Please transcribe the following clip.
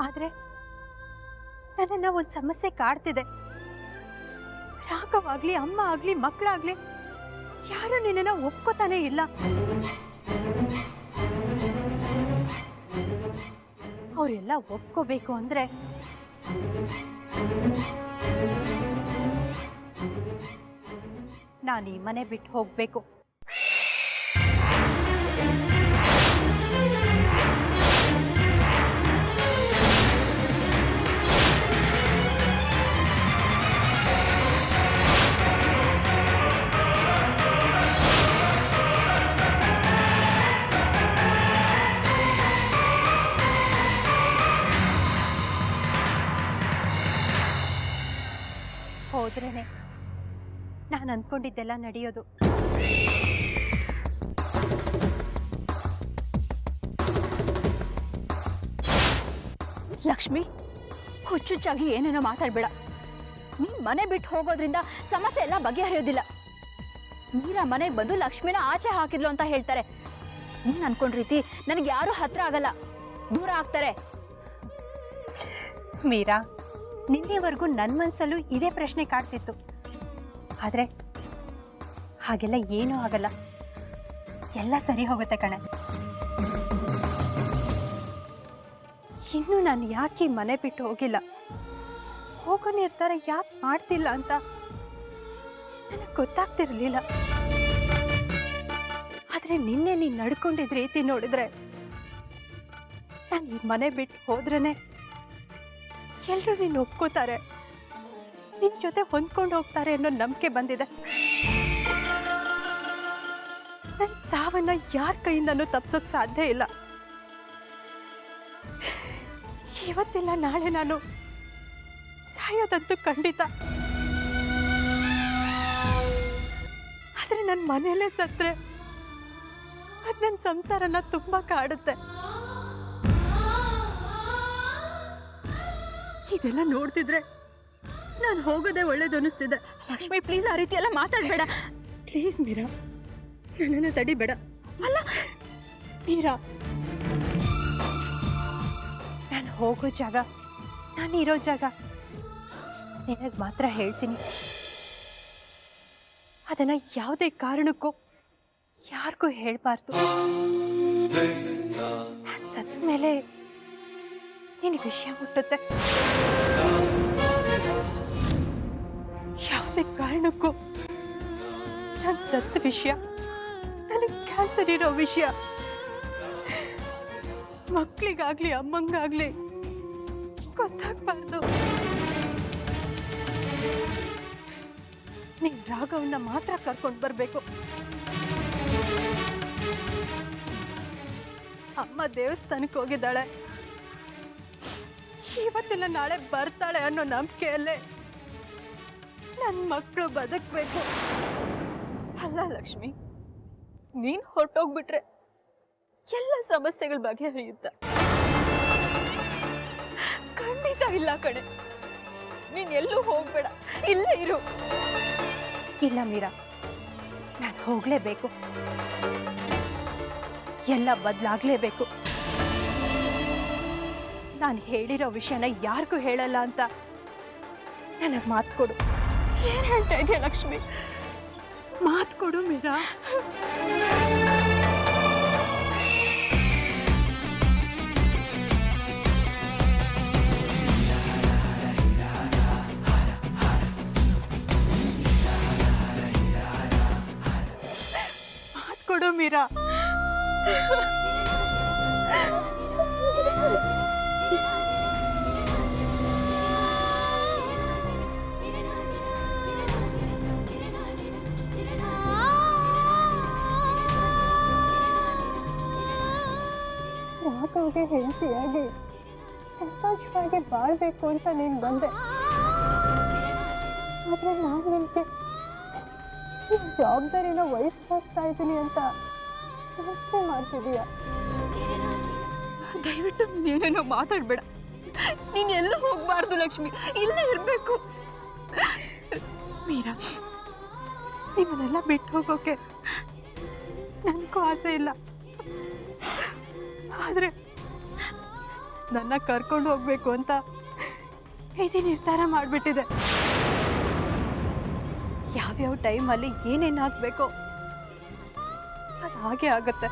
ಆದ್ರೆ ನನ್ನನ್ನ ಒಂದು ಸಮಸ್ಯೆ ಕಾಡ್ತಿದೆ. ರಾಘವಾಗ್ಲಿ, ಅಮ್ಮ ಆಗ್ಲಿ, ಮಕ್ಕಳಾಗ್ಲಿ ಯಾರು ನಿನ್ನನ್ನ ಒಪ್ಕೋತಾನೆ ಇಲ್ಲ. ಅವರೆಲ್ಲ ಒಪ್ಕೋಬೇಕು ಅಂದ್ರೆ ನಾನು ಈ ಮನೆ ಬಿಟ್ಟು ಹೋಗ್ಬೇಕು. ಹೋದ್ರೇನೆ ನಾನು ಅಂದ್ಕೊಂಡಿದ್ದೆಲ್ಲ ನಡೆಯೋದು. ಲಕ್ಷ್ಮಿ, ಹುಚ್ಚುಚ್ಚಾಗಿ ಏನೇನೋ ಮಾತಾಡ್ಬೇಡ. ನೀನ್ ಮನೆ ಬಿಟ್ಟು ಹೋಗೋದ್ರಿಂದ ಸಮಸ್ಯೆ ಎಲ್ಲ ಬಗೆಹರಿಯೋದಿಲ್ಲ. ಮೀರಾ ಮನೆಗೆ ಬಂದು ಲಕ್ಷ್ಮಿನ ಆಚೆ ಹಾಕಿದ್ಲು ಅಂತ ಹೇಳ್ತಾರೆ. ನೀನ್ ಅನ್ಕೊಂಡ್ ರೀತಿ ನನಗೆ ಯಾರು ಹತ್ರ ಆಗಲ್ಲ, ದೂರ ಆಗ್ತಾರೆ. ಮೀರಾ, ನಿನ್ನೆವರೆಗೂ ನನ್ನ ಮನಸ್ಸಲ್ಲೂ ಇದೇ ಪ್ರಶ್ನೆ ಕಾಡ್ತಿತ್ತು. ಆದ್ರೆ ಹಾಗೆಲ್ಲ ಏನೂ ಆಗಲ್ಲ, ಎಲ್ಲ ಸರಿ ಹೋಗುತ್ತೆ ಕಣೆ. ಇನ್ನು ನಾನು ಯಾಕೆ ಮನೆ ಬಿಟ್ಟು ಹೋಗಿಲ್ಲ, ಹೋಗೋ ನಿರ್ಧಾರ ಯಾಕೆ ಮಾಡ್ತಿಲ್ಲ ಅಂತ ನನಗೆ ಗೊತ್ತಾಗ್ತಿರ್ಲಿಲ್ಲ. ಆದ್ರೆ ನಿನ್ನೆ ನೀನು ನಡ್ಕೊಂಡಿದ್ದ ರೀತಿ ನೋಡಿದ್ರೆ ನಾನು ಈ ಮನೆ ಬಿಟ್ಟು ಹೋದ್ರೇನೆ ಎಲ್ಲರೂ ನೀನು ಒಪ್ಕೋತಾರೆ, ನಿನ್ನ ಜೊತೆ ಹೊಂದ್ಕೊಂಡು ಹೋಗ್ತಾರೆ ಅನ್ನೋ ನಂಬಿಕೆ ಬಂದಿದೆ. ನನ್ನ ಸಾವನ್ನ ಯಾರ ಕೈಯಿಂದನೂ ತಪ್ಸೋಕ್ ಸಾಧ್ಯ ಇಲ್ಲ. ಇವತ್ತಿಲ್ಲ ನಾಳೆ ನಾನು ಸಾಯೋದಂತೂ ಖಂಡಿತ. ಆದ್ರೆ ನನ್ನ ಮನೆಯಲ್ಲೇ ಸತ್ರೆ ಅದು ನನ್ನ ಸಂಸಾರನ ತುಂಬಾ ಕಾಡುತ್ತೆ. ಇದೆಲ್ಲ ನೋಡ್ತಿದ್ರೆ ನಾನು ಹೋಗೋದೇ ಒಳ್ಳೇದು ಅನಿಸ್ತಿದೆ. ಲಕ್ಷ್ಮಿ, ಪ್ಲೀಸ್ ಆ ರೀತಿ ಎಲ್ಲ ಮಾತಾಡ್ಬೇಡ. ಪ್ಲೀಸ್ ಮೀರಾ, ನನ್ನನ್ನು ತಡಿಬೇಡ. ಅಲ್ಲ ಮೀರಾ, ನಾನು ಹೋಗೋ ಜಾಗ, ನಾನು ಇರೋ ಜಾಗ ನಿನಗೆ ಮಾತ್ರ ಹೇಳ್ತೀನಿ. ಅದನ್ನ ಯಾವುದೇ ಕಾರಣಕ್ಕೂ ಯಾರಿಗೂ ಹೇಳ್ಬಾರ್ದು. ನಾನು ಸತ್ತ ಮೇಲೆ ನಿನಗೆ ವಿಷಯ ಮುಟ್ಟುತ್ತೆ. ಯಾವುದೇ ಕಾರಣಕ್ಕೂ ನಾನು ಸತ್ತ ವಿಷಯ, ನನಗೆ ಕ್ಯಾನ್ಸರ್ ಇರೋ ವಿಷಯ ಮಕ್ಕಳಿಗಾಗ್ಲಿ ಅಮ್ಮಂಗಾಗ್ಲಿ ಗೊತ್ತಾಗ್ಬಾರ್ದು. ನೀನ್ ರಾಘವನ್ನ ಮಾತ್ರ ಕರ್ಕೊಂಡು ಬರ್ಬೇಕು. ಅಮ್ಮ ದೇವಸ್ಥಾನಕ್ಕೆ ಹೋಗಿದ್ದಾಳೆ, ಇವತ್ತಿಲ್ಲ ನಾಳೆ ಬರ್ತಾಳೆ ಅನ್ನೋ ನಂಬಿಕೆಯಲ್ಲೇ ನನ್ನ ಮಕ್ಕಳು ಬದುಕಬೇಕು. ಅಲ್ಲ ಲಕ್ಷ್ಮಿ, ನೀನ್ ಹೊರಟೋಗ್ಬಿಟ್ರೆ ಎಲ್ಲ ಸಮಸ್ಯೆಗಳ ಬಗೆಹರಿಯುತ್ತ? ಖಂಡಿತ ಇಲ್ಲ ಕಣೆ. ನೀನ್ ಎಲ್ಲೂ ಹೋಗ್ಬೇಡ, ಇಲ್ಲೇ ಇರು. ಇಲ್ಲ ಮೀರಾ, ನಾನು ಹೋಗ್ಲೇಬೇಕು. ಎಲ್ಲ ಬದಲಾಗ್ಲೇಬೇಕು. ನಾನು ಹೇಳಿರೋ ವಿಷಯನ ಯಾರಿಗೂ ಹೇಳಲ್ಲ ಅಂತ ನನಗೆ ಮಾತು ಕೊಡು. ಏನ್ ಹೇಳ್ತಾ ಇದೆಯಾ ಲಕ್ಷ್ಮಿ? ಮಾತು ಕೊಡು ಮೀರಾ. ಮಾತು ಕೊಡು ಮೀರಾ. ರಾಘವ್ಗೆ ಹೆಂಡತಿಯಾಗಿ ಸಂತೋಷವಾಗಿ ಬಾಳ್ಬೇಕು ಅಂತ ನೀನು ಬಂದೆ. ಆದ್ರೆ ನಾನು ನಿನಗೆ ಈ ಜವಾಬ್ದಾರಿನ ವಹಿಸ್ತಾ ಇದ್ದೀನಿ ಅಂತ ಯೋಚನೆ ಮಾಡ್ತಿದೀಯ. ದಯವಿಟ್ಟು ನೀನೇನೋ ಮಾತಾಡ್ಬೇಡ. ನೀನ್ ಎಲ್ಲೂ ಹೋಗ್ಬಾರ್ದು ಲಕ್ಷ್ಮಿ, ಇಲ್ಲೇ ಇರ್ಬೇಕು. ಮೀರಾ, ನಿಮ್ಮನ್ನೆಲ್ಲ ಬಿಟ್ಟು ಹೋಗೋಕೆ ನನಗೂ ಆಸೆ ಇಲ್ಲ. ಆದ್ರೆ ನನ್ನ ಕರ್ಕೊಂಡು ಹೋಗ್ಬೇಕು ಅಂತ ಇದೇ ನಿರ್ಧಾರ ಮಾಡಿಬಿಟ್ಟಿದೆ. ಯಾವ್ಯಾವ ಟೈಮಲ್ಲಿ ಏನೇನು ಹಾಕಬೇಕೋ ಅದು ಹಾಗೆ ಆಗತ್ತೆ.